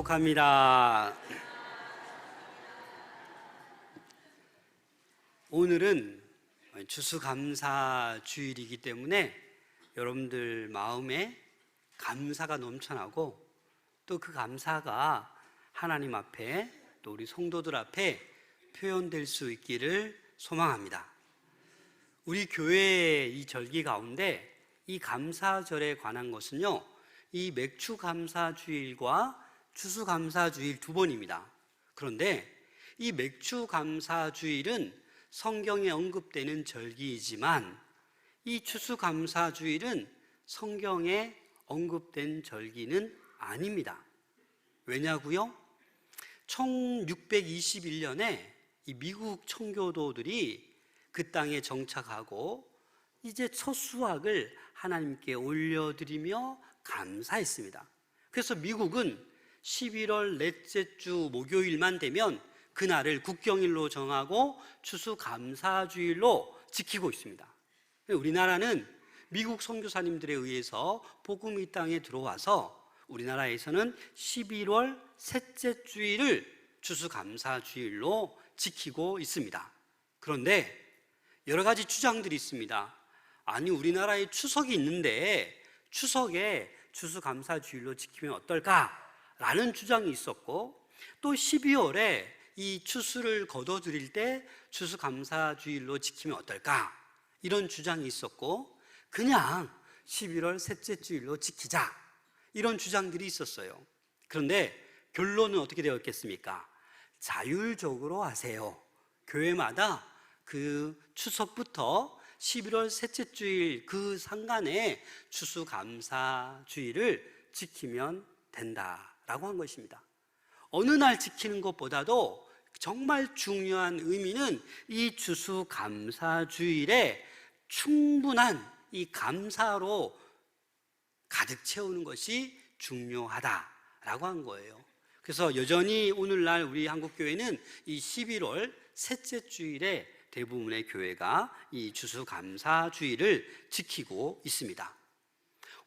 축복합니다. 오늘은 추수감사주일이기 때문에 여러분들 마음에 감사가 넘쳐나고 또 그 감사가 하나님 앞에 또 우리 성도들 앞에 표현될 수 있기를 소망합니다. 우리 교회의 이 절기 가운데 이 감사절에 관한 것은요, 이 맥추감사주일과 추수감사주일 두 번입니다. 그런데 이 맥추감사주일은 성경에 언급되는 절기이지만 이 추수감사주일은 성경에 언급된 절기는 아닙니다. 왜냐고요? 1621년에 이 미국 청교도들이 그 땅에 정착하고 이제 첫 수확을 하나님께 올려드리며 감사했습니다. 그래서 미국은 11월 넷째 주 목요일만 되면 그날을 국경일로 정하고 추수감사주일로 지키고 있습니다. 우리나라는 미국 선교사님들에 의해서 복음이 이 땅에 들어와서 우리나라에서는 11월 셋째 주일을 추수감사주일로 지키고 있습니다. 그런데 여러 가지 주장들이 있습니다. 아니, 우리나라에 추석이 있는데 추석에 추수감사주일로 지키면 어떨까라는 주장이 있었고, 또 12월에 이 추수를 거둬들일 때 추수감사주일로 지키면 어떨까, 이런 주장이 있었고, 그냥 11월 셋째 주일로 지키자, 이런 주장들이 있었어요. 그런데 결론은 어떻게 되었겠습니까? 자율적으로 하세요. 교회마다 그 추석부터 11월 셋째 주일 그 상간에 추수감사주일을 지키면 된다라고 한 것입니다. 어느 날 지키는 것보다도 정말 중요한 의미는 이 추수감사주일에 충분한 이 감사로 가득 채우는 것이 중요하다라고 한 거예요. 그래서 여전히 오늘날 우리 한국교회는 이 11월 셋째 주일에 대부분의 교회가 이 추수감사주일을 지키고 있습니다.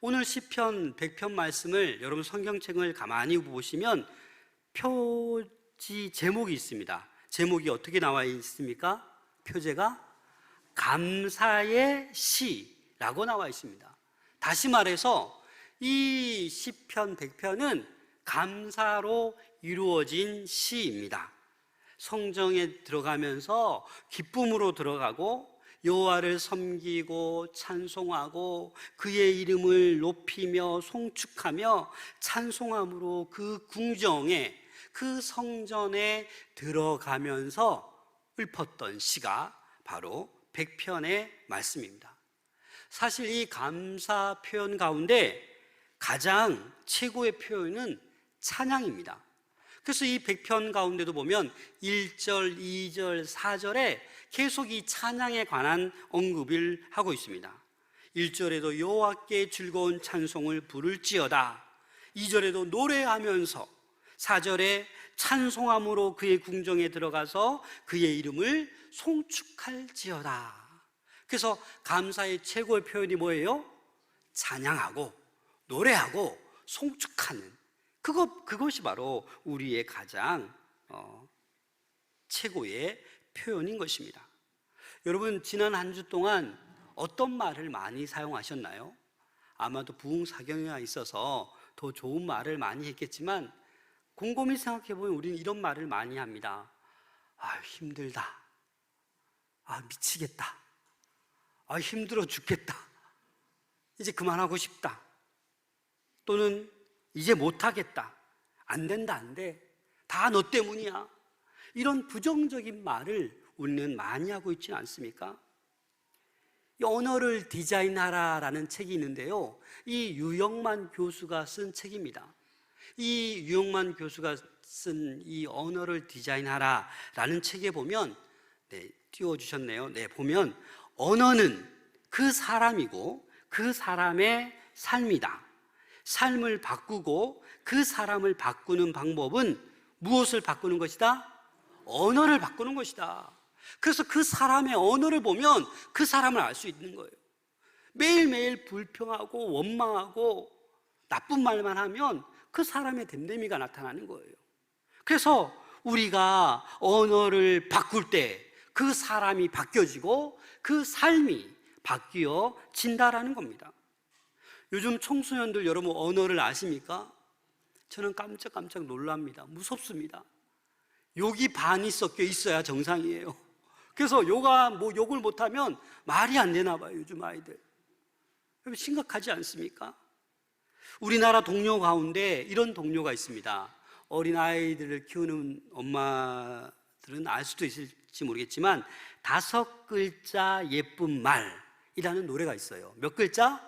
오늘 시편 100편 말씀을 여러분 성경책을 가만히 보시면 표지 제목이 있습니다. 제목이 어떻게 나와 있습니까? 표제가 감사의 시라고 나와 있습니다. 다시 말해서 이 시편 100편은 감사로 이루어진 시입니다. 성정에 들어가면서 기쁨으로 들어가고 여호와를 섬기고 찬송하고 그의 이름을 높이며 송축하며 찬송함으로 그 궁정에, 그 성전에 들어가면서 읊었던 시가 바로 100편의 말씀입니다. 사실 이 감사 표현 가운데 가장 최고의 표현은 찬양입니다. 그래서 이 100편 가운데도 보면 1절, 2절, 4절에 계속 이 찬양에 관한 언급을 하고 있습니다. 1절에도 여호와께 즐거운 찬송을 부를지어다, 2절에도 노래하면서, 4절에 찬송함으로 그의 궁정에 들어가서 그의 이름을 송축할지어다. 그래서 감사의 최고의 표현이 뭐예요? 찬양하고 노래하고 송축하는 그것이 바로 우리의 가장 최고의 표현인 것입니다. 여러분, 지난 한 주 동안 어떤 말을 많이 사용하셨나요? 아마도 부흥사경회가 있어서 더 좋은 말을 많이 했겠지만 곰곰이 생각해보면 우리는 이런 말을 많이 합니다. 아, 힘들다. 아, 미치겠다. 아, 힘들어 죽겠다. 이제 그만하고 싶다. 또는 이제 못하겠다. 안 된다, 안 돼. 다 너 때문이야. 이런 부정적인 말을 우리는 많이 하고 있지는 않습니까? 이 언어를 디자인하라라는 책이 있는데요, 이 유영만 교수가 쓴 책입니다. 이 유영만 교수가 쓴 이 언어를 디자인하라라는 책에 보면, 띄워주셨네요. 보면 언어는 그 사람이고 그 사람의 삶이다. 삶을 바꾸고 그 사람을 바꾸는 방법은 무엇을 바꾸는 것이다? 언어를 바꾸는 것이다. 그래서 그 사람의 언어를 보면 그 사람을 알 수 있는 거예요. 매일매일 불평하고 원망하고 나쁜 말만 하면 그 사람의 됨됨이가 나타나는 거예요. 그래서 우리가 언어를 바꿀 때 그 사람이 바뀌어지고 그 삶이 바뀌어진다라는 겁니다. 요즘 청소년들 여러분 언어를 아십니까? 저는 깜짝깜짝 놀랍니다. 무섭습니다. 욕이 반이 섞여 있어야 정상이에요. 그래서 욕을 못하면 말이 안 되나 봐요, 요즘 아이들. 여러분 심각하지 않습니까? 우리나라 동료 가운데 이런 동료가 있습니다. 어린아이들을 키우는 엄마들은 알 수도 있을지 모르겠지만 5글자 예쁜 말이라는 노래가 있어요. 몇 글자?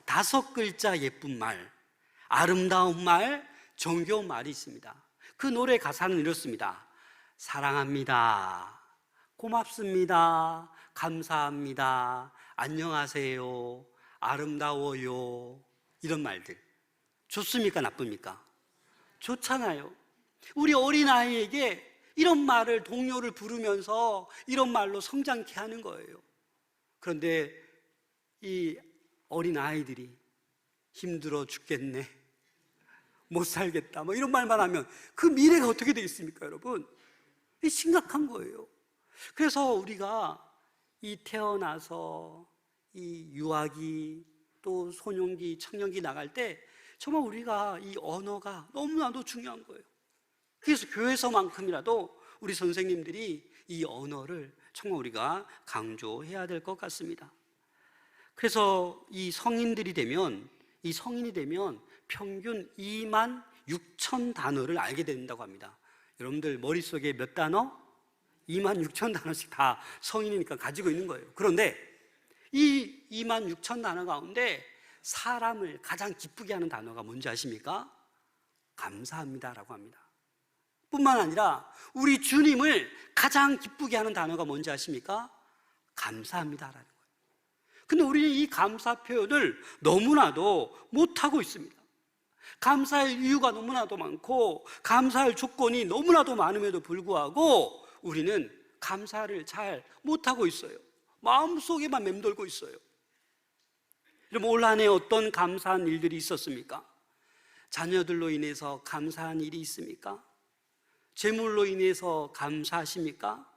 5글자 예쁜 말, 아름다운 말, 정겨운 말이 있습니다. 그 노래 가사는 이렇습니다. 사랑합니다, 고맙습니다, 감사합니다, 안녕하세요, 아름다워요, 이런 말들 좋습니까? 나쁩니까? 좋잖아요. 우리 어린아이에게 이런 말을 동료를 부르면서 이런 말로 성장케 하는 거예요. 그런데 이 어린아이들이 힘들어 죽겠네, 못 살겠다, 뭐 이런 말만 하면 그 미래가 어떻게 되겠습니까, 여러분? 이 심각한 거예요. 그래서 우리가 이 태어나서 이 유아기 또 소년기, 청년기 나갈 때 정말 우리가 이 언어가 너무나도 중요한 거예요. 그래서 교회에서만큼이라도 우리 선생님들이 이 언어를 정말 우리가 강조해야 될 것 같습니다. 그래서 이 성인이 되면 평균 26,000 단어를 알게 된다고 합니다. 여러분들 머릿속에 몇 단어? 26,000 단어씩 다 성인이니까 가지고 있는 거예요. 그런데 이 26,000 단어 가운데 사람을 가장 기쁘게 하는 단어가 뭔지 아십니까? 감사합니다라고 합니다. 뿐만 아니라 우리 주님을 가장 기쁘게 하는 단어가 뭔지 아십니까? 감사합니다라는 거예요. 근데 우리는 이 감사 표현을 너무나도 못하고 있습니다. 감사할 이유가 너무나도 많고 감사할 조건이 너무나도 많음에도 불구하고 우리는 감사를 잘 못하고 있어요. 마음속에만 맴돌고 있어요. 여러분, 올 한 해 어떤 감사한 일들이 있었습니까? 자녀들로 인해서 감사한 일이 있습니까? 재물로 인해서 감사하십니까?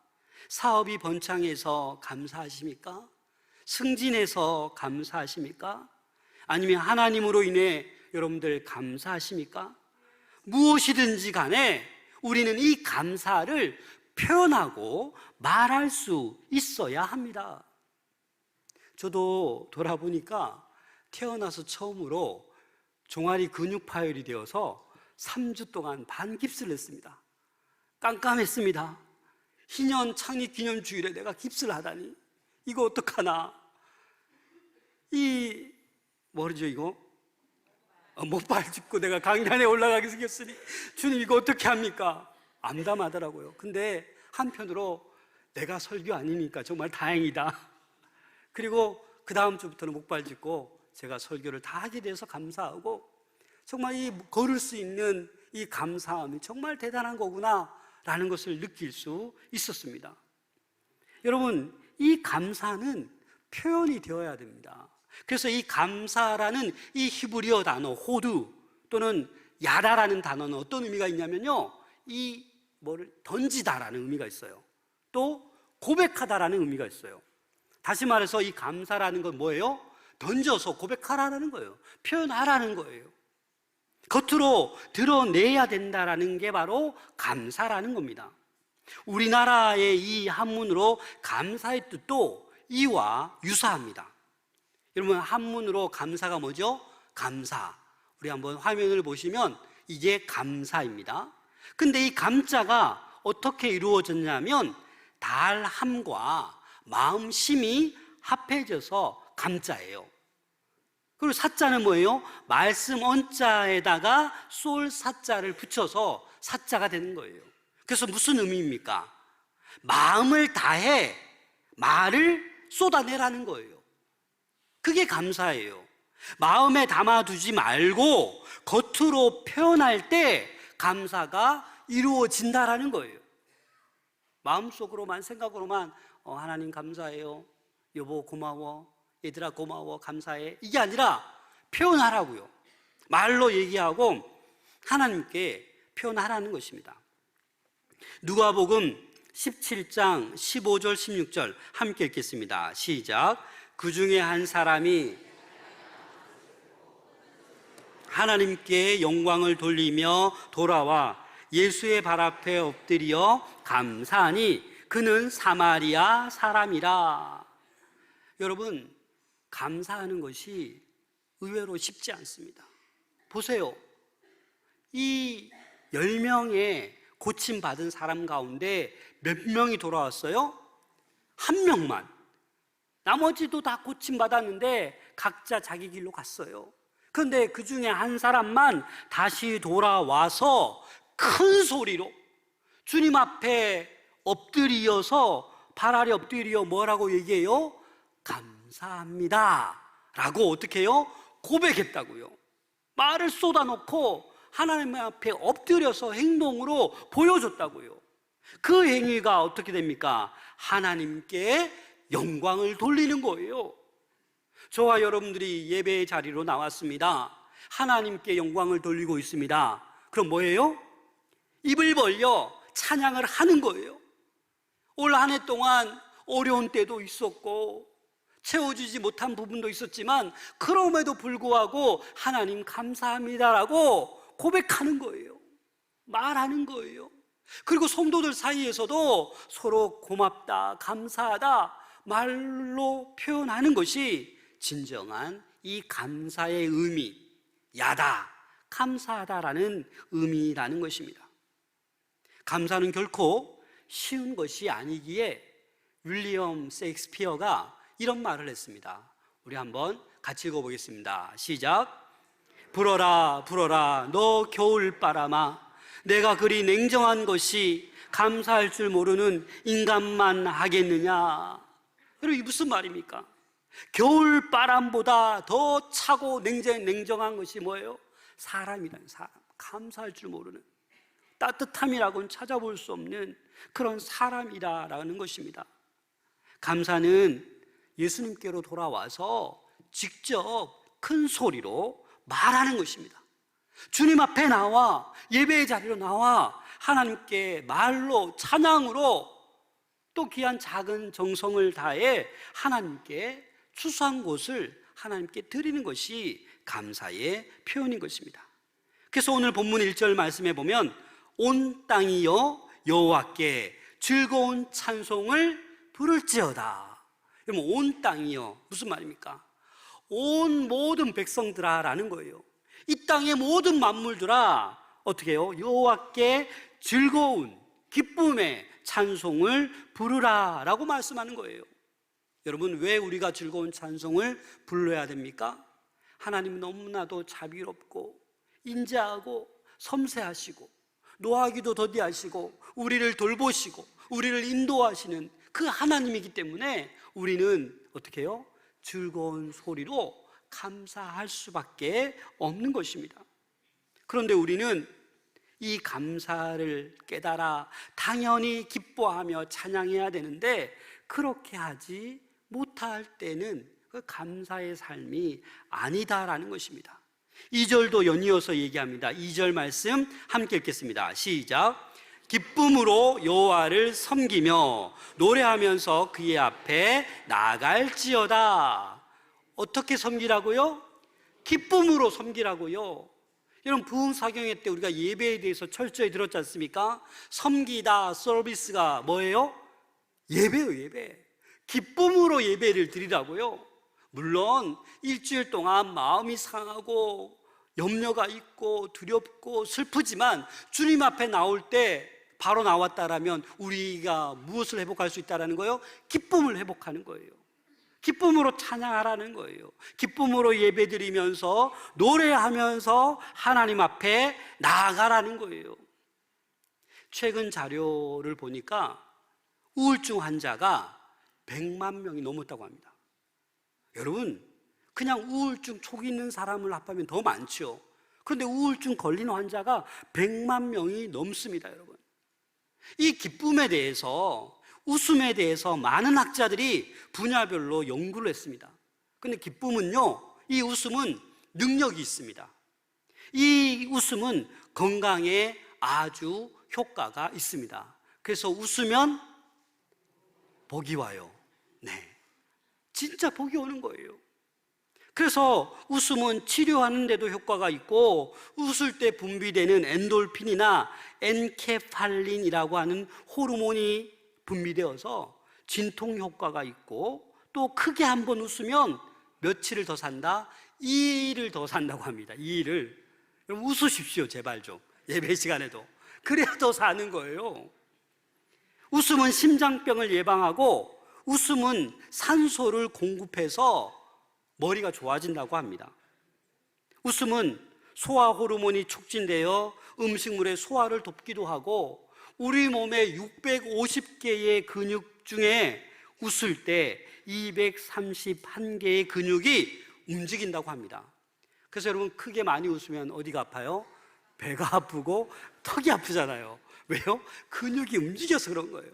사업이 번창해서 감사하십니까? 승진해서 감사하십니까? 아니면 하나님으로 인해 여러분들 감사하십니까? 무엇이든지 간에 우리는 이 감사를 표현하고 말할 수 있어야 합니다. 저도 돌아보니까 태어나서 처음으로 종아리 근육 파열이 되어서 3주 동안 반깁스를 했습니다. 깜깜했습니다. 희년 창립 기념 주일에 내가 깁스를 하다니 이거 어떡하나. 뭐죠 이거? 목발 짚고 내가 강단에 올라가게 생겼으니 주님 이거 어떻게 합니까? 암담하더라고요. 근데 한편으로 내가 설교 아니니까 정말 다행이다. 그리고 그 다음 주부터는 목발 짚고 제가 설교를 다 하게 돼서 감사하고 정말 이 걸을 수 있는 이 감사함이 정말 대단한 거구나 라는 것을 느낄 수 있었습니다. 여러분, 이 감사는 표현이 되어야 됩니다. 그래서 이 감사라는 이 히브리어 단어 호두 또는 야다라는 단어는 어떤 의미가 있냐면요, 뭐를 던지다라는 의미가 있어요. 또 고백하다라는 의미가 있어요. 다시 말해서 이 감사라는 건 뭐예요? 던져서 고백하라는 거예요. 표현하라는 거예요. 겉으로 드러내야 된다라는 게 바로 감사라는 겁니다. 우리나라의 이 한문으로 감사의 뜻도 이와 유사합니다. 여러분, 한문으로 감사가 뭐죠? 감사. 우리 한번 화면을 보시면 이게 감사입니다. 근데 이 감자가 어떻게 이루어졌냐면 달함과 마음심이 합해져서 감자예요. 그리고 사자는 뭐예요? 말씀 언자에다가 쏠 사자를 붙여서 사자가 되는 거예요. 그래서 무슨 의미입니까? 마음을 다해 말을 쏟아내라는 거예요. 그게 감사예요. 마음에 담아두지 말고 겉으로 표현할 때 감사가 이루어진다라는 거예요. 마음속으로만 생각으로만 하나님 감사해요, 여보 고마워, 얘들아 고마워, 감사해, 이게 아니라 표현하라고요. 말로 얘기하고 하나님께 표현하라는 것입니다. 누가복음 17장 15절 16절 함께 읽겠습니다. 시작. 그 중에 한 사람이 하나님께 영광을 돌리며 돌아와 예수의 발 앞에 엎드려 감사하니 그는 사마리아 사람이라. 여러분, 감사하는 것이 의외로 쉽지 않습니다. 보세요. 이 10명의 고침받은 사람 가운데 몇 명이 돌아왔어요? 한 명만. 나머지도 다 고침받았는데 각자 자기 길로 갔어요. 그런데 그 중에 한 사람만 다시 돌아와서 큰 소리로 주님 앞에 엎드려서 발 아래 엎드려 뭐라고 얘기해요? 감사합니다 라고 어떻게 해요? 고백했다고요. 말을 쏟아놓고 하나님 앞에 엎드려서 행동으로 보여줬다고요. 그 행위가 어떻게 됩니까? 하나님께 영광을 돌리는 거예요. 저와 여러분들이 예배의 자리로 나왔습니다. 하나님께 영광을 돌리고 있습니다. 그럼 뭐예요? 입을 벌려 찬양을 하는 거예요. 올 한 해 동안 어려운 때도 있었고 채워주지 못한 부분도 있었지만 그럼에도 불구하고 하나님 감사합니다라고 고백하는 거예요. 말하는 거예요. 그리고 성도들 사이에서도 서로 고맙다, 감사하다 말로 표현하는 것이 진정한 이 감사의 의미, 야다, 감사하다라는 의미라는 것입니다. 감사는 결코 쉬운 것이 아니기에 윌리엄 셰익스피어가 이런 말을 했습니다. 우리 한번 같이 읽어보겠습니다. 시작. 불어라 불어라 너 겨울바람아, 내가 그리 냉정한 것이 감사할 줄 모르는 인간만 하겠느냐. 여러분, 이게 무슨 말입니까? 겨울바람보다 더 차고 냉정한 것이 뭐예요? 사람이라는 사람. 감사할 줄 모르는, 따뜻함이라고는 찾아볼 수 없는 그런 사람이라는 것입니다. 감사는 예수님께로 돌아와서 직접 큰 소리로 말하는 것입니다. 주님 앞에 나와, 예배의 자리로 나와 하나님께 말로, 찬양으로, 또 귀한 작은 정성을 다해 하나님께 추수한 것을 하나님께 드리는 것이 감사의 표현인 것입니다. 그래서 오늘 본문 1절 말씀에 보면 온 땅이여 여호와께 즐거운 찬송을 부를지어다. 그러면 온 땅이여 무슨 말입니까? 온 모든 백성들아 라는 거예요. 이 땅의 모든 만물들아 어떻게 해요? 여호와께 즐거운 기쁨의 찬송을 부르라 라고 말씀하는 거예요. 여러분, 왜 우리가 즐거운 찬송을 불러야 됩니까? 하나님은 너무나도 자비롭고 인자하고 섬세하시고 노하기도 더디하시고 우리를 돌보시고 우리를 인도하시는 그 하나님이기 때문에 우리는 어떻게 해요? 즐거운 소리로 감사할 수밖에 없는 것입니다. 그런데 우리는 이 감사를 깨달아 당연히 기뻐하며 찬양해야 되는데 그렇게 하지 못할 때는 그 감사의 삶이 아니다라는 것입니다. 2절도 연이어서 얘기합니다. 2절 말씀 함께 읽겠습니다. 시작. 기쁨으로 여호와를 섬기며 노래하면서 그의 앞에 나갈지어다. 어떻게 섬기라고요? 기쁨으로 섬기라고요. 여러분, 부흥사경회 때 우리가 예배에 대해서 철저히 들었지 않습니까? 섬기다, 서비스가 뭐예요? 예배요, 예배. 기쁨으로 예배를 드리라고요. 물론 일주일 동안 마음이 상하고 염려가 있고 두렵고 슬프지만 주님 앞에 나올 때 바로 나왔다라면 우리가 무엇을 회복할 수 있다는 거예요? 기쁨을 회복하는 거예요. 기쁨으로 찬양하라는 거예요. 기쁨으로 예배드리면서 노래하면서 하나님 앞에 나아가라는 거예요. 최근 자료를 보니까 우울증 환자가 100만 명이 넘었다고 합니다. 여러분, 그냥 우울증 초기 있는 사람을 합하면 더 많죠. 그런데 우울증 걸린 환자가 100만 명이 넘습니다, 여러분. 이 기쁨에 대해서, 웃음에 대해서 많은 학자들이 분야별로 연구를 했습니다. 그런데 기쁨은요, 이 웃음은 능력이 있습니다. 이 웃음은 건강에 아주 효과가 있습니다. 그래서 웃으면 복이 와요. 네, 진짜 복이 오는 거예요. 그래서 웃음은 치료하는 데도 효과가 있고, 웃을 때 분비되는 엔돌핀이나 엔케팔린이라고 하는 호르몬이 분비되어서 진통 효과가 있고, 또 크게 한번 웃으면 며칠을 더 산다? 2일을 더 산다고 합니다. 2일을. 여러분 웃으십시오, 제발 좀. 예배 시간에도. 그래야 더 사는 거예요. 웃음은 심장병을 예방하고, 웃음은 산소를 공급해서 머리가 좋아진다고 합니다. 웃음은 소화 호르몬이 촉진되어 음식물의 소화를 돕기도 하고, 우리 몸의 650개의 근육 중에 웃을 때 231개의 근육이 움직인다고 합니다. 그래서 여러분 크게 많이 웃으면 어디가 아파요? 배가 아프고 턱이 아프잖아요. 왜요? 근육이 움직여서 그런 거예요.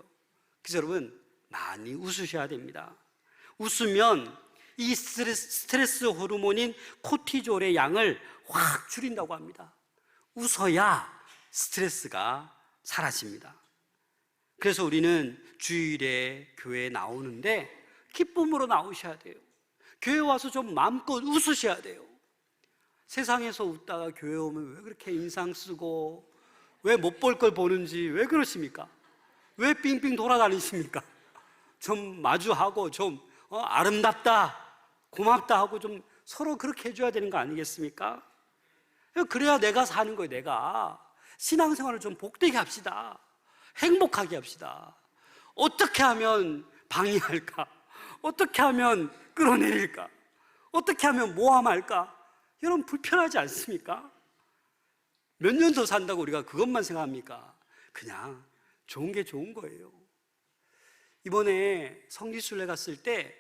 그래서 여러분 많이 웃으셔야 됩니다. 웃으면 이 스트레스 호르몬인 코티졸의 양을 확 줄인다고 합니다. 웃어야 스트레스가 사라집니다. 그래서 우리는 주일에 교회에 나오는데 기쁨으로 나오셔야 돼요. 교회 와서 좀 마음껏 웃으셔야 돼요. 세상에서 웃다가 교회 오면 왜 그렇게 인상 쓰고, 왜 못 볼 걸 보는지 왜 그러십니까? 왜 빙빙 돌아다니십니까? 좀 마주하고 좀 아름답다, 고맙다 하고 좀 서로 그렇게 해줘야 되는 거 아니겠습니까? 그래야 내가 사는 거예요. 내가 신앙생활을 좀 복되게 합시다. 행복하게 합시다. 어떻게 하면 방해할까? 어떻게 하면 끌어내릴까? 어떻게 하면 모함할까? 여러분 불편하지 않습니까? 몇 년 더 산다고 우리가 그것만 생각합니까? 그냥 좋은 게 좋은 거예요. 이번에 성지순례 갔을 때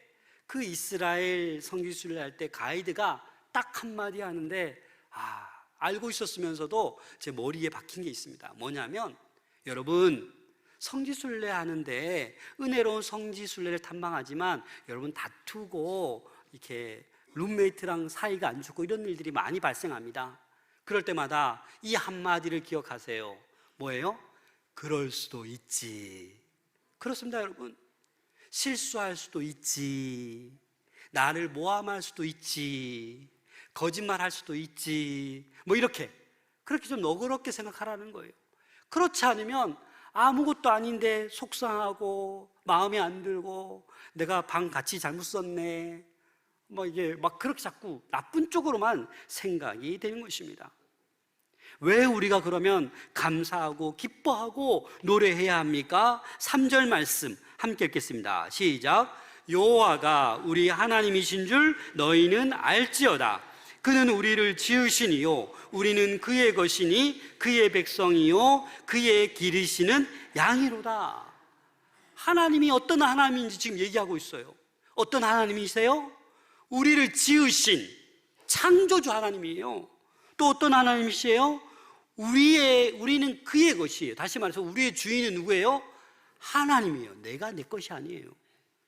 그 이스라엘 성지순례 할 때 가이드가 딱 한마디 하는데 알고 있었으면서도 제 머리에 박힌 게 있습니다. 뭐냐면, 여러분 성지순례 하는데 은혜로운 성지순례를 탐방하지만 여러분 다투고 이렇게 룸메이트랑 사이가 안 좋고 이런 일들이 많이 발생합니다. 그럴 때마다 이 한마디를 기억하세요. 뭐예요? 그럴 수도 있지. 그렇습니다, 여러분. 실수할 수도 있지. 나를 모함할 수도 있지. 거짓말할 수도 있지. 뭐 이렇게 그렇게 좀 너그럽게 생각하라는 거예요. 그렇지 않으면 아무것도 아닌데 속상하고 마음에 안 들고 내가 방 같이 잘못 썼네, 이게 막 그렇게 자꾸 나쁜 쪽으로만 생각이 되는 것입니다. 왜 우리가 그러면 감사하고 기뻐하고 노래해야 합니까? 3절 말씀 함께 읽겠습니다. 시작. 여호와가 우리 하나님이신 줄 너희는 알지어다. 그는 우리를 지으시니요 우리는 그의 것이니 그의 백성이요 그의 기르시는 양이로다. 하나님이 어떤 하나님인지 지금 얘기하고 있어요. 어떤 하나님이세요? 우리를 지으신 창조주 하나님이에요. 또 어떤 하나님이세요? 우리는 그의 것이에요. 다시 말해서 우리의 주인은 누구예요? 하나님이에요. 내가 내 것이 아니에요.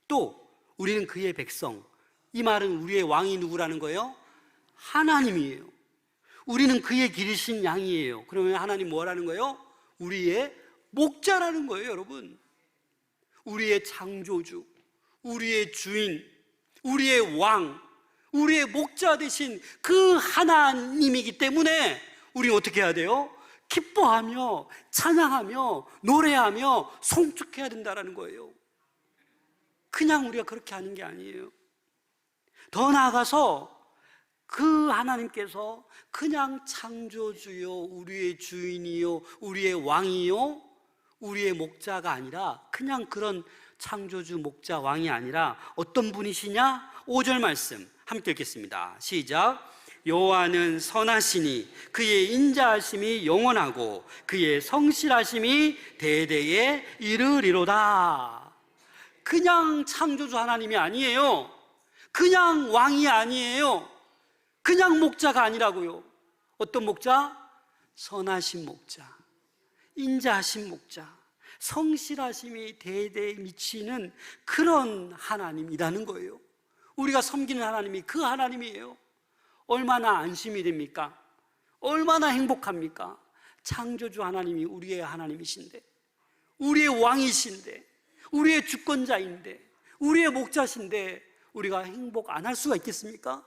또 우리는 그의 백성. 이 말은 우리의 왕이 누구라는 거예요? 하나님이에요. 우리는 그의 기르신 양이에요. 그러면 하나님 뭐라는 거예요? 우리의 목자라는 거예요, 여러분. 우리의 창조주, 우리의 주인, 우리의 왕, 우리의 목자 되신 그 하나님이기 때문에 우리는 어떻게 해야 돼요? 기뻐하며 찬양하며 노래하며 송축해야 된다는 거예요. 그냥 우리가 그렇게 하는 게 아니에요. 더 나아가서 그 하나님께서 그냥 창조주요 우리의 주인이요 우리의 왕이요 우리의 목자가 아니라, 그냥 그런 창조주 목자 왕이 아니라 어떤 분이시냐? 5절 말씀 함께 읽겠습니다. 시작. 여호와는 선하시니 그의 인자하심이 영원하고 그의 성실하심이 대대에 이르리로다. 그냥 창조주 하나님이 아니에요. 그냥 왕이 아니에요. 그냥 목자가 아니라고요. 어떤 목자? 선하신 목자, 인자하신 목자, 성실하심이 대대에 미치는 그런 하나님이라는 거예요. 우리가 섬기는 하나님이 그 하나님이에요. 얼마나 안심이 됩니까? 얼마나 행복합니까? 창조주 하나님이 우리의 하나님이신데, 우리의 왕이신데, 우리의 주권자인데, 우리의 목자신데 우리가 행복 안 할 수가 있겠습니까?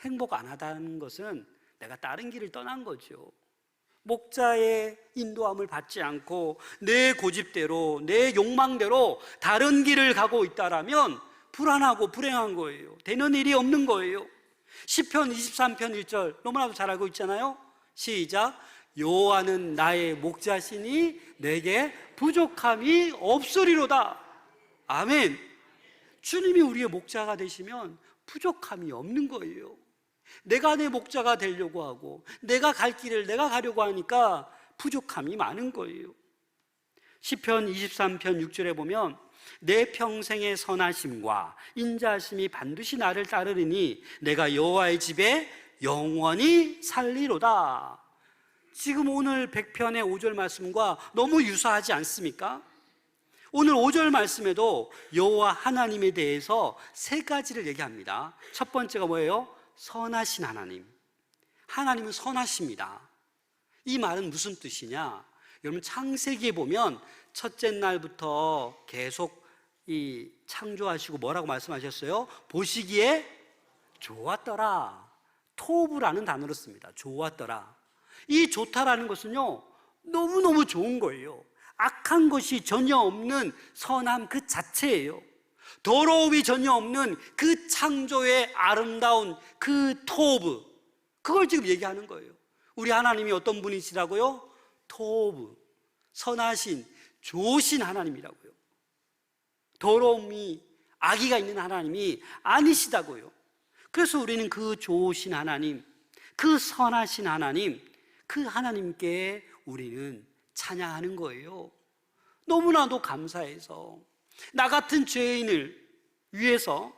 행복 안 하다는 것은 내가 다른 길을 떠난 거죠. 목자의 인도함을 받지 않고 내 고집대로, 내 욕망대로 다른 길을 가고 있다라면 불안하고 불행한 거예요. 되는 일이 없는 거예요. 시편 23편 1절 너무나도 잘 알고 있잖아요. 시작. 여호와는 나의 목자시니 내게 부족함이 없으리로다. 아멘. 주님이 우리의 목자가 되시면 부족함이 없는 거예요. 내가 내 목자가 되려고 하고 내가 갈 길을 내가 가려고 하니까 부족함이 많은 거예요. 시편 23편 6절에 보면 내 평생의 선하심과 인자하심이 반드시 나를 따르리니 내가 여호와의 집에 영원히 살리로다. 지금 오늘 100편의 5절 말씀과 너무 유사하지 않습니까? 오늘 5절 말씀에도 여호와 하나님에 대해서 세 가지를 얘기합니다. 첫 번째가 뭐예요? 선하신 하나님. 하나님은 선하십니다. 이 말은 무슨 뜻이냐? 여러분 창세기에 보면 첫째 날부터 계속 이 창조하시고 뭐라고 말씀하셨어요? 보시기에 좋았더라. 토브라는 단어를 씁니다. 좋았더라. 이 좋다라는 것은요, 너무너무 좋은 거예요. 악한 것이 전혀 없는 선함 그 자체예요. 더러움이 전혀 없는 그 창조의 아름다운 그 토브, 그걸 지금 얘기하는 거예요. 우리 하나님이 어떤 분이시라고요? 토브, 선하신, 좋으신 하나님이라고요. 더러움이, 악의가 있는 하나님이 아니시다고요. 그래서 우리는 그 좋으신 하나님, 그 선하신 하나님, 그 하나님께 우리는 찬양하는 거예요. 너무나도 감사해서 나 같은 죄인을 위해서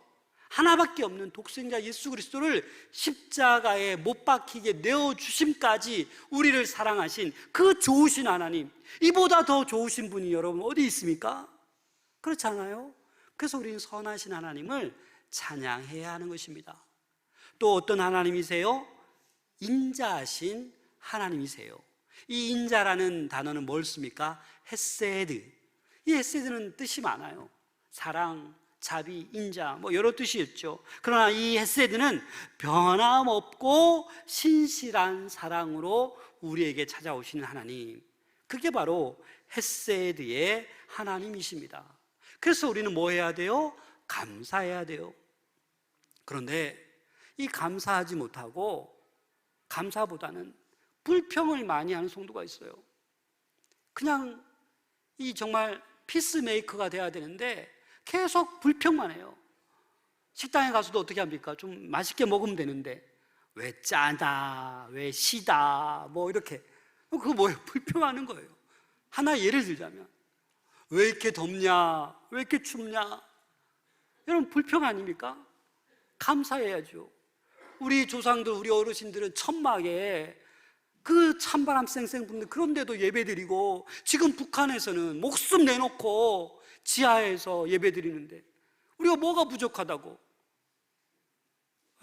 하나밖에 없는 독생자 예수 그리스도를 십자가에 못 박히게 내어주심까지 우리를 사랑하신 그 좋으신 하나님, 이보다 더 좋으신 분이 여러분 어디 있습니까? 그렇지 않아요? 그래서 우리는 선하신 하나님을 찬양해야 하는 것입니다. 또 어떤 하나님이세요? 인자하신 하나님이세요. 이 인자라는 단어는 뭘 씁니까? 헤세드. 이 헤세드는 뜻이 많아요. 사랑, 자비, 인자, 뭐 여러 뜻이 있죠. 그러나 이 헤세드는 변함없고 신실한 사랑으로 우리에게 찾아오시는 하나님, 그게 바로 헤세드의 하나님이십니다. 그래서 우리는 뭐 해야 돼요? 감사해야 돼요. 그런데 이 감사하지 못하고 감사보다는 불평을 많이 하는 성도가 있어요. 그냥 이 정말 피스메이커가 돼야 되는데 계속 불평만 해요. 식당에 가서도 어떻게 합니까? 좀 맛있게 먹으면 되는데 왜 짜다, 왜 시다, 뭐 이렇게. 그거 뭐예요? 불평하는 거예요. 하나 예를 들자면 왜 이렇게 덥냐, 왜 이렇게 춥냐. 여러분 불평 아닙니까? 감사해야죠. 우리 조상들, 우리 어르신들은 천막에 그 찬바람 쌩쌩 부는데 그런데도 예배드리고, 지금 북한에서는 목숨 내놓고 지하에서 예배드리는데 우리가 뭐가 부족하다고?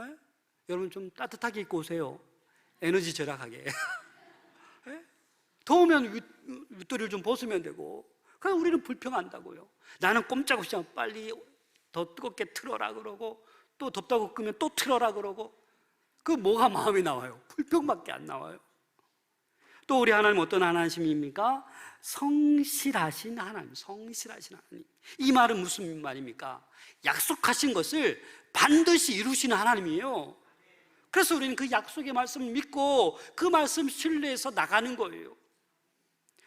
에? 여러분 좀 따뜻하게 입고 오세요. 에너지 절약하게. 더우면 윗도리를 좀 벗으면 되고. 그래서 우리는 불평한다고요. 나는 꼼짝없이 빨리 더 뜨겁게 틀어라 그러고, 또 덥다고 끄면 또 틀어라 그러고. 그 뭐가 마음에 나와요? 불평밖에 안 나와요. 또 우리 하나님 어떤 하나님입니까? 성실하신 하나님, 성실하신 하나님. 이 말은 무슨 말입니까? 약속하신 것을 반드시 이루시는 하나님이에요. 그래서 우리는 그 약속의 말씀을 믿고 그 말씀 신뢰해서 나가는 거예요.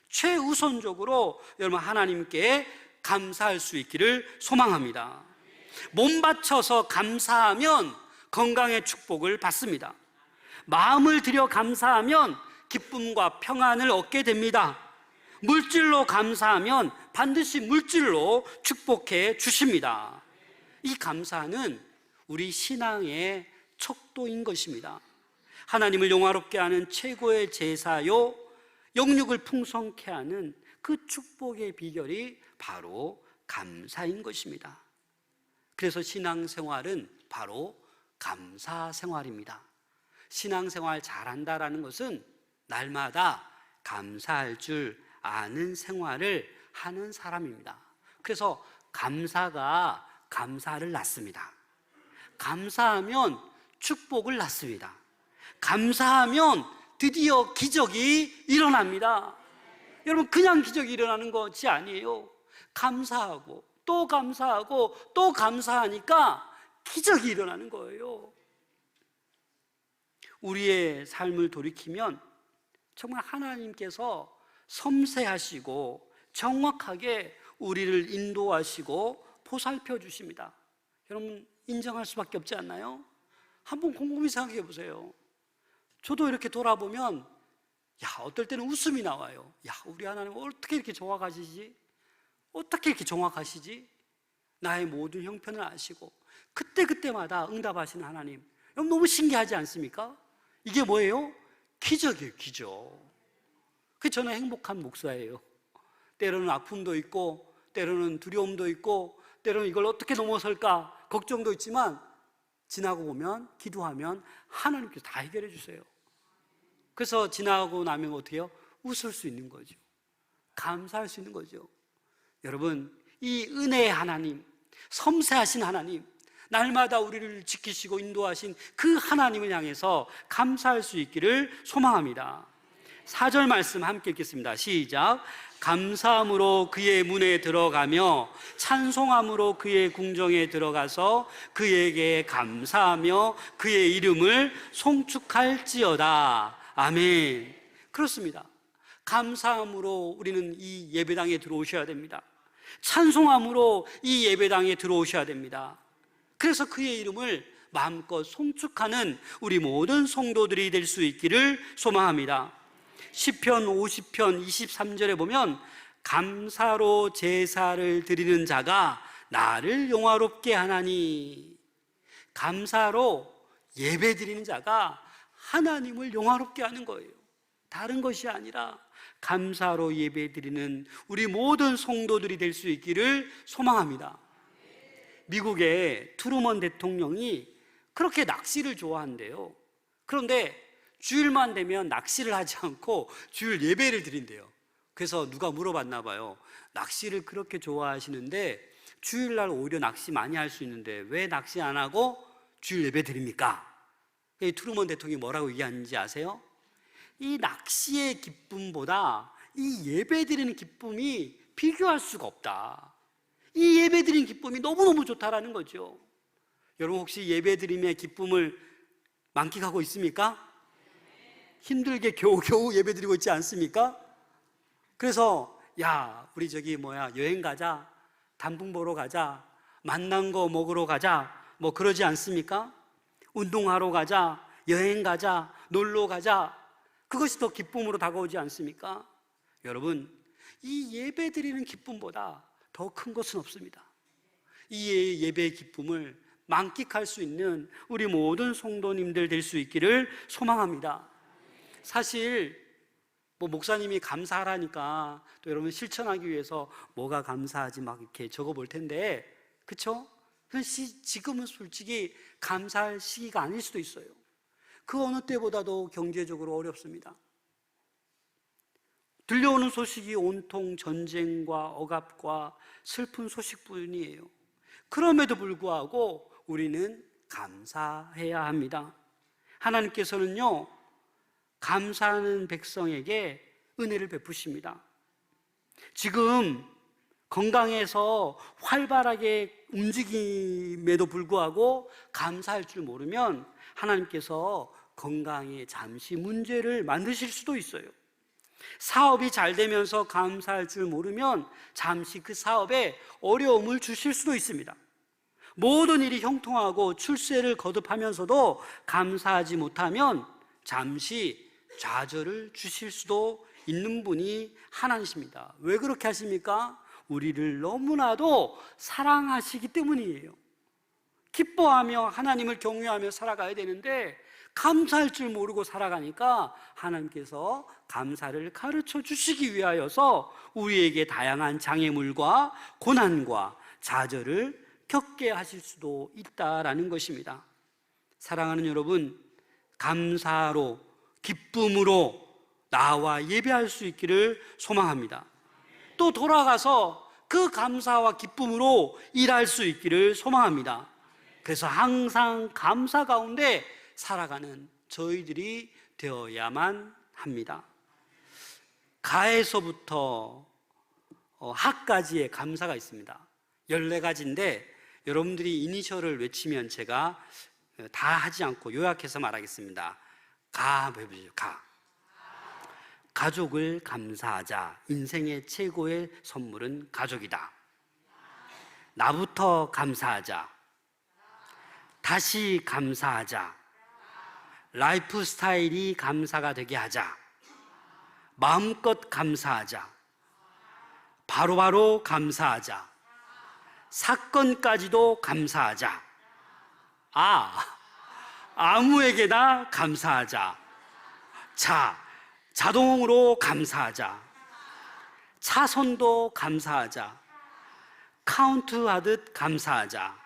최우선적으로 여러분 하나님께 감사할 수 있기를 소망합니다. 몸 바쳐서 감사하면 건강의 축복을 받습니다. 마음을 들여 감사하면 기쁨과 평안을 얻게 됩니다. 물질로 감사하면 반드시 물질로 축복해 주십니다. 이 감사는 우리 신앙의 척도인 것입니다. 하나님을 영화롭게 하는 최고의 제사요, 영육을 풍성케 하는 그 축복의 비결이 바로 감사인 것입니다. 그래서 신앙생활은 바로 감사생활입니다. 신앙생활 잘한다라는 것은 날마다 감사할 줄 아는 생활을 하는 사람입니다. 그래서 감사가 감사를 낳습니다. 감사하면 축복을 낳습니다. 감사하면 드디어 기적이 일어납니다. 여러분, 그냥 기적이 일어나는 것이 아니에요. 감사하고 또 감사하고 또 감사하니까 기적이 일어나는 거예요. 우리의 삶을 돌이키면 정말 하나님께서 섬세하시고 정확하게 우리를 인도하시고 보살펴 주십니다. 여러분, 인정할 수밖에 없지 않나요? 한번 곰곰이 생각해 보세요. 저도 이렇게 돌아보면 어떨 때는 웃음이 나와요. 우리 하나님 어떻게 이렇게 정확하시지? 어떻게 이렇게 정확하시지? 나의 모든 형편을 아시고 그때그때마다 응답하시는 하나님, 여러분 너무 신기하지 않습니까? 이게 뭐예요? 기적이에요, 기적. 그래서 저는 행복한 목사예요. 때로는 아픔도 있고, 때로는 두려움도 있고, 때로는 이걸 어떻게 넘어설까 걱정도 있지만, 지나고 보면, 기도하면 하나님께서 다 해결해 주세요. 그래서 지나고 나면 어떻게 해요? 웃을 수 있는 거죠. 감사할 수 있는 거죠. 여러분, 이 은혜의 하나님, 섬세하신 하나님, 날마다 우리를 지키시고 인도하신 그 하나님을 향해서 감사할 수 있기를 소망합니다. 4절 말씀 함께 읽겠습니다. 시작. 감사함으로 그의 문에 들어가며 찬송함으로 그의 궁정에 들어가서 그에게 감사하며 그의 이름을 송축할지어다. 아멘. 그렇습니다. 감사함으로 우리는 이 예배당에 들어오셔야 됩니다. 찬송함으로 이 예배당에 들어오셔야 됩니다. 그래서 그의 이름을 마음껏 송축하는 우리 모든 성도들이 될 수 있기를 소망합니다. 시편 50편 23절에 보면 감사로 제사를 드리는 자가 나를 영화롭게 하나니, 감사로 예배 드리는 자가 하나님을 영화롭게 하는 거예요. 다른 것이 아니라 감사로 예배 드리는 우리 모든 성도들이 될 수 있기를 소망합니다. 미국의 트루먼 대통령이 그렇게 낚시를 좋아한대요. 그런데 주일만 되면 낚시를 하지 않고 주일 예배를 드린대요. 그래서 누가 물어봤나 봐요. 낚시를 그렇게 좋아하시는데 주일날 오히려 낚시 많이 할 수 있는데 왜 낚시 안 하고 주일 예배 드립니까? 이 트루먼 대통령이 뭐라고 얘기하는지 아세요? 이 낚시의 기쁨보다 이 예배 드리는 기쁨이 비교할 수가 없다. 이 예배 드리는 기쁨이 너무너무 좋다라는 거죠. 여러분, 혹시 예배 드림의 기쁨을 만끽하고 있습니까? 힘들게 겨우겨우 예배 드리고 있지 않습니까? 그래서 우리 여행 가자, 단풍 보러 가자, 맛난 거 먹으러 가자, 뭐 그러지 않습니까? 운동하러 가자, 여행 가자, 놀러 가자, 그것이 더 기쁨으로 다가오지 않습니까? 여러분, 이 예배 드리는 기쁨보다 더 큰 것은 없습니다. 이 예배의 기쁨을 만끽할 수 있는 우리 모든 성도님들 될 수 있기를 소망합니다. 사실 목사님이 감사하라니까 또 여러분 실천하기 위해서 뭐가 감사하지 막 이렇게 적어볼 텐데, 그렇죠? 지금은 솔직히 감사할 시기가 아닐 수도 있어요. 그 어느 때보다도 경제적으로 어렵습니다. 들려오는 소식이 온통 전쟁과 억압과 슬픈 소식뿐이에요. 그럼에도 불구하고 우리는 감사해야 합니다. 하나님께서는요, 감사하는 백성에게 은혜를 베푸십니다. 지금 건강해서 활발하게 움직임에도 불구하고 감사할 줄 모르면 하나님께서 건강에 잠시 문제를 만드실 수도 있어요. 사업이 잘 되면서 감사할 줄 모르면 잠시 그 사업에 어려움을 주실 수도 있습니다. 모든 일이 형통하고 출세를 거듭하면서도 감사하지 못하면 잠시 좌절을 주실 수도 있는 분이 하나님이십니다. 왜 그렇게 하십니까? 우리를 너무나도 사랑하시기 때문이에요. 기뻐하며 하나님을 경외하며 살아가야 되는데 감사할 줄 모르고 살아가니까 하나님께서 감사를 가르쳐 주시기 위하여서 우리에게 다양한 장애물과 고난과 좌절을 겪게 하실 수도 있다라는 것입니다. 사랑하는 여러분, 감사로, 기쁨으로 나와 예배할 수 있기를 소망합니다. 또 돌아가서 그 감사와 기쁨으로 일할 수 있기를 소망합니다. 그래서 항상 감사 가운데 살아가는 저희들이 되어야만 합니다. 가에서부터 하까지의 감사가 있습니다. 14가지인데 여러분들이 이니셜을 외치면 제가 다 하지 않고 요약해서 말하겠습니다. 가 해보시죠. 가. 가족을 감사하자. 인생의 최고의 선물은 가족이다. 나부터 감사하자. 다시 감사하자. 라이프 스타일이 감사가 되게 하자. 마음껏 감사하자. 바로바로 감사하자. 사건까지도 감사하자. 아무에게나 감사하자. 자동으로 감사하자. 차선도 감사하자. 카운트하듯 감사하자.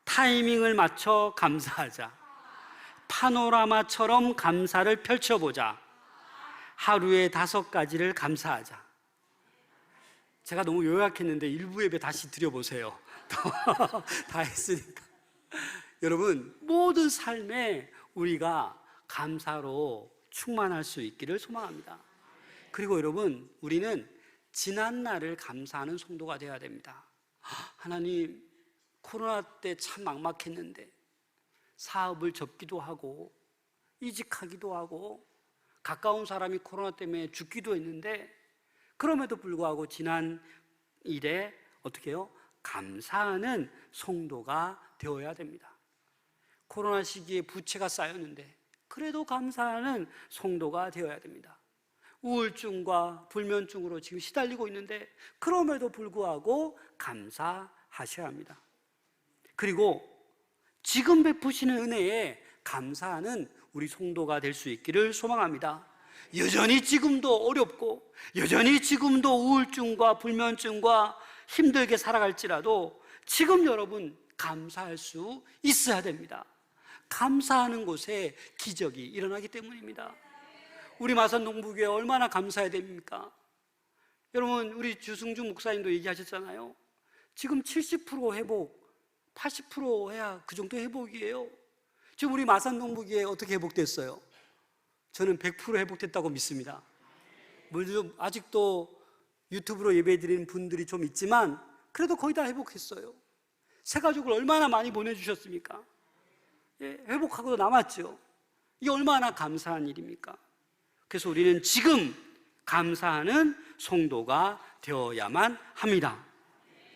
타이밍을 맞춰 감사하자. 파노라마처럼 감사를 펼쳐보자. 하루에 5가지를 감사하자. 제가 너무 요약했는데 일부 예배 다시 드려보세요. 다 했으니까. 여러분, 모든 삶에 우리가 감사로 충만할 수 있기를 소망합니다. 그리고 여러분, 우리는 지난 날을 감사하는 성도가 되어야 됩니다. 하나님, 코로나 때 참 막막했는데 사업을 접기도 하고 이직하기도 하고 가까운 사람이 코로나 때문에 죽기도 했는데 그럼에도 불구하고 지난 일에 어떻게 해요? 감사하는 성도가 되어야 됩니다. 코로나 시기에 부채가 쌓였는데 그래도 감사하는 성도가 되어야 됩니다. 우울증과 불면증으로 지금 시달리고 있는데 그럼에도 불구하고 감사하셔야 합니다. 그리고 지금 베푸시는 은혜에 감사하는 우리 성도가 될 수 있기를 소망합니다. 여전히 지금도 어렵고 여전히 지금도 우울증과 불면증과 힘들게 살아갈지라도 지금 여러분 감사할 수 있어야 됩니다. 감사하는 곳에 기적이 일어나기 때문입니다. 우리 마산동부교회 얼마나 감사해야 됩니까? 여러분, 우리 주승준 목사님도 얘기하셨잖아요. 지금 70% 회복, 80% 해야 그 정도 회복이에요. 지금 우리 마산동부교회 어떻게 회복됐어요? 저는 100% 회복됐다고 믿습니다. 물론 아직도 유튜브로 예배드리는 분들이 좀 있지만 그래도 거의 다 회복했어요. 새 가족을 얼마나 많이 보내주셨습니까? 예, 회복하고도 남았죠. 이게 얼마나 감사한 일입니까? 그래서 우리는 지금 감사하는 성도가 되어야만 합니다.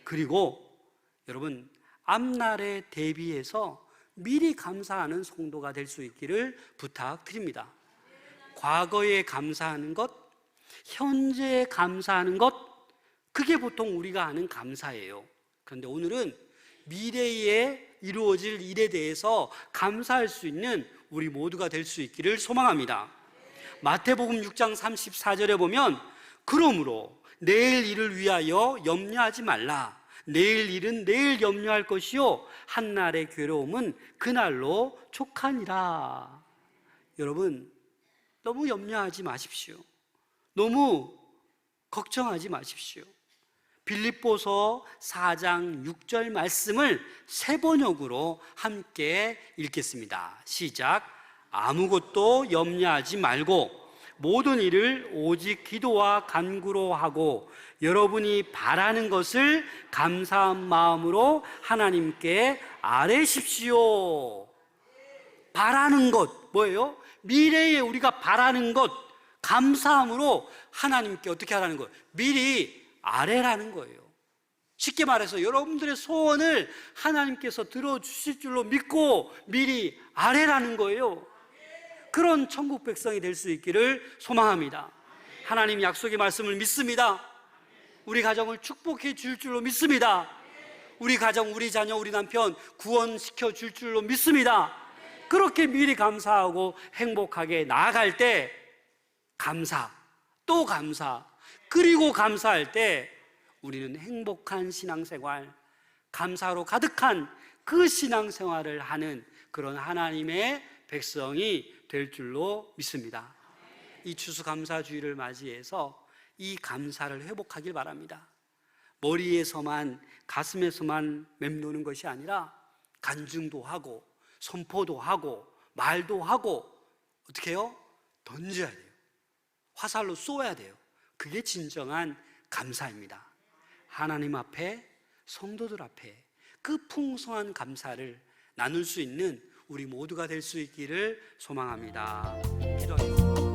그리고 여러분, 앞날에 대비해서 미리 감사하는 성도가 될 수 있기를 부탁드립니다. 과거에 감사하는 것, 현재에 감사하는 것, 그게 보통 우리가 아는 감사예요. 그런데 오늘은 미래에 이루어질 일에 대해서 감사할 수 있는 우리 모두가 될 수 있기를 소망합니다. 마태복음 6장 34절에 보면 그러므로 내일 일을 위하여 염려하지 말라. 내일 일은 내일 염려할 것이요 한날의 괴로움은 그날로 족하니라. 여러분, 너무 염려하지 마십시오. 너무 걱정하지 마십시오. 빌립보서 4장 6절 말씀을 세 번역으로 함께 읽겠습니다. 시작. 아무것도 염려하지 말고 모든 일을 오직 기도와 간구로 하고 여러분이 바라는 것을 감사한 마음으로 하나님께 아뢰십시오. 바라는 것 뭐예요? 미래에 우리가 바라는 것 감사함으로 하나님께 어떻게 하라는 거예요? 미리 아뢰라는 거예요. 쉽게 말해서 여러분들의 소원을 하나님께서 들어주실 줄로 믿고 미리 아뢰라는 거예요. 그런 천국 백성이 될 수 있기를 소망합니다. 하나님 약속의 말씀을 믿습니다. 우리 가정을 축복해 줄 줄로 믿습니다. 우리 가정, 우리 자녀, 우리 남편 구원시켜 줄 줄로 믿습니다. 그렇게 미리 감사하고 행복하게 나아갈 때 감사, 또 감사, 그리고 감사할 때 우리는 행복한 신앙생활, 감사로 가득한 그 신앙생활을 하는 그런 하나님의 백성이 될 줄로 믿습니다. 이 추수감사주의를 맞이해서 이 감사를 회복하길 바랍니다. 머리에서만, 가슴에서만 맴도는 것이 아니라 간증도 하고 선포도 하고 말도 하고 어떻게 해요? 던져야 돼요. 화살로 쏘아야 돼요. 그게 진정한 감사입니다. 하나님 앞에, 성도들 앞에 그 풍성한 감사를 나눌 수 있는 우리 모두가 될 수 있기를 소망합니다. 기도하겠습니다.